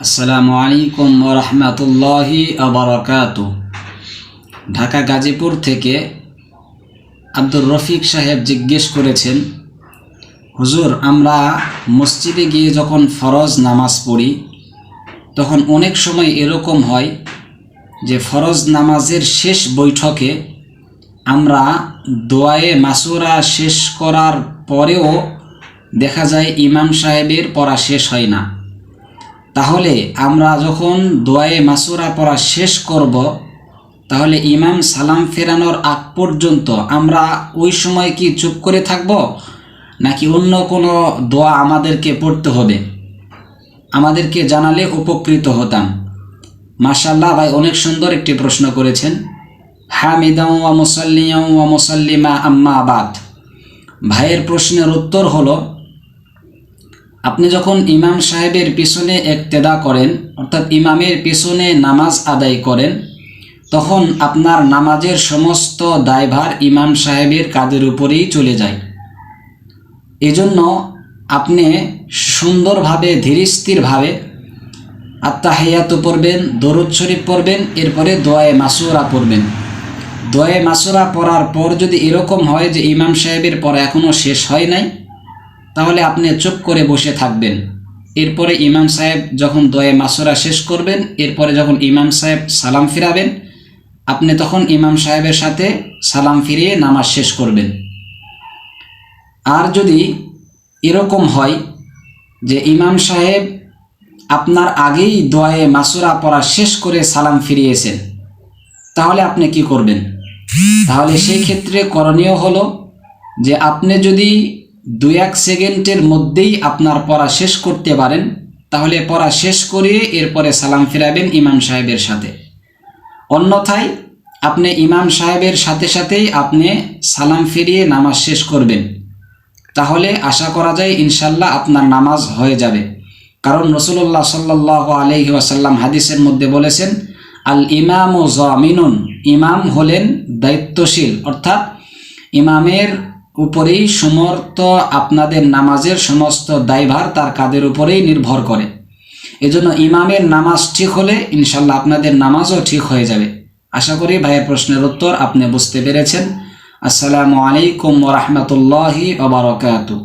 আসসালামু আলাইকুম ওয়া রাহমাতুল্লাহি ওয়া বারাকাতুহু। ঢাকা গাজীপুর থেকে আব্দুর রফিক সাহেব জিজ্ঞেস করেছেন, হুজুর, আমরা মসজিদে গিয়ে যখন ফরজ নামাজ পড়ি তখন অনেক সময় এরকম হয় যে ফরজ নামাজের শেষ বৈঠকে আমরা দোয়ায়ে মাসুরা শেষ করার পরেও দেখা যায় ইমাম সাহেবের পড়া শেষ হয় না। তাহলে আমরা যখন দোয়ায়ে মাসুরা পড়া শেষ করব, তাহলে ইমাম সালাম ফেরানোর আগ পর্যন্ত আমরা ওই সময় কি চুপ করে থাকব, নাকি অন্য কোনো দোয়া আমাদেরকে পড়তে হবে? আমাদেরকে জানালে উপকৃত হতাম। মাশাআল্লাহ ভাই, অনেক সুন্দর একটি প্রশ্ন করেছেন। হামিদাও ওয়া মুসাল্লিয়াও ওয়া মুসাল্লিমা আম্মা বাদ। ভাইয়ের প্রশ্নের উত্তর হলো, আপনি যখন ইমাম সাহেবের পিছনে ইক্তেদা করেন, অর্থাৎ ইমামের পিছনে নামাজ আদায় করেন, তখন আপনার নামাজের সমস্ত দায়ভার ইমাম সাহেবের কাঁধের উপরেই চলে যায়। এজন্য আপনি সুন্দরভাবে ধীরস্থিরভাবে আত্তাহিয়াতু পড়বেন, দরুদ শরীফ পড়বেন, এরপরে দোয়ায়ে মাসুরা পড়বেন। দোয়ায়ে মাসুরা পড়ার পর যদি এরকম হয় যে ইমাম সাহেবের পড়া এখনও শেষ হয় নাই, তাহলে আপনি চুপ করে বসে থাকবেন। এরপরে ইমাম সাহেব যখন দোয়ায়ে মাসুরা শেষ করবেন, এরপরে যখন ইমাম সাহেব সালাম ফিরাবেন, আপনি তখন ইমাম সাহেবের সাথে সালাম ফিরিয়ে নামাজ শেষ করবেন। আর যদি এরকম হয় যে ইমাম সাহেব আপনার আগেই দোয়ায়ে মাসুরা পড়া শেষ করে সালাম ফিরিয়েছেন, তাহলে আপনি কি করবেন? তাহলে সেই ক্ষেত্রে করণীয় হলো যে আপনি যদি 2-1 সেকেন্ডের মধ্যেই আপনার পড়া শেষ করতে পারেন, তাহলে পড়া শেষ করে এরপরে সালাম ফিরাবেন ইমাম সাহেবের সাথে। অন্যথায় আপনি ইমাম সাহেবের সাথে সাথেই আপনি সালাম ফিরিয়ে নামাজ শেষ করবেন। তাহলে আশা করা যায় ইনশাল্লাহ আপনার নামাজ হয়ে যাবে। কারণ রাসূলুল্লাহ সাল্লাল্লাহু আলাইহি ওয়াসাল্লাম হাদিসের মধ্যে বলেছেন, আল ইমামু জামিনুন, ইমাম হলেন দায়িত্বশীল, অর্থাৎ ইমামের উপরেই সমস্ত আপনাদের নামাজের সমস্ত দায়ভার তার কাঁধের উপরেই নির্ভর করে। এজন্য ইমামের নামাজ ঠিক হলে ইনশাল্লাহ আপনাদের নামাজও ঠিক হয়ে যাবে। আশা করি ভাইয়ের প্রশ্নের উত্তর আপনি বুঝতে পেরেছেন। আসসালামু আলাইকুম ওয়া রাহমাতুল্লাহি ওয়া বারাকাতুহু।